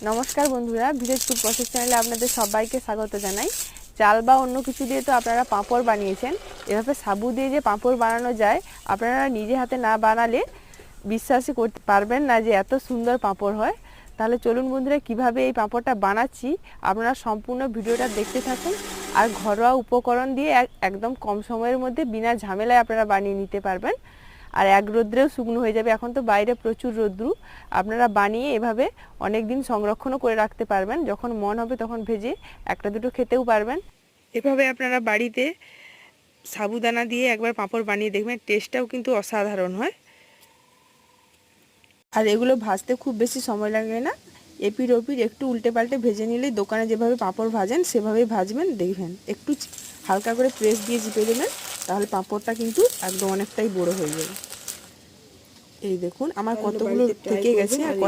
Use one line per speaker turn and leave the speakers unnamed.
নমস্কার বন্ধুরা, village food process চ্যানেলে আপনাদের সবাইকে স্বাগত জানাই। চাল বা অন্য কিছু দিয়ে তো আপনারা পাঁপড় বানিয়েছেন, এভাবে সাবু দিয়ে যে পাঁপড় বানানো যায় আপনারা নিজে হাতে না বানালে বিশ্বাসই করতে পারবেন না যে এত সুন্দর পাঁপড় হয়। তাহলে চলুন বন্ধুরা, কিভাবে এই পাঁপড়টা বানাচ্ছি আপনারা সম্পূর্ণ ভিডিওটা দেখতে থাকুন। আর ঘরোয়া উপকরণ দিয়ে একদম কম সময়ের মধ্যে বিনা ঝামেলায় আপনারা বানিয়ে নিতে পারবেন। আর এক রোদ্রেও শুকনো হয়ে যাবে। এখন তো বাইরে প্রচুর রোদ্রু, আপনারা বানিয়ে এভাবে অনেক দিন সংরক্ষণও করে রাখতে পারবেন। যখন মন হবে তখন ভেজে একটা দুটো খেতেও পারবেন। এভাবে আপনারা বাড়িতে সাবুদানা দিয়ে একবার পাঁপড় বানিয়ে দেখবেন, টেস্টটাও কিন্তু অসাধারণ হয়। আর এগুলো ভাজতে খুব বেশি সময় লাগে না, এপিঠ ওপিঠ একটু উল্টে পাল্টে ভেজে নিলেই, দোকানে যেভাবে পাঁপড় ভাজেন সেভাবেই ভাজবেন। দেখবেন একটু হালকা করে প্রেস দিয়ে চিপে দেবেন, তাহলে পাঁপড়টা কিন্তু একদম অনেকটাই বড় হয়ে যাবে। এই দেখুন আমার কতগুলো থেকে গেছে, আর কয়েক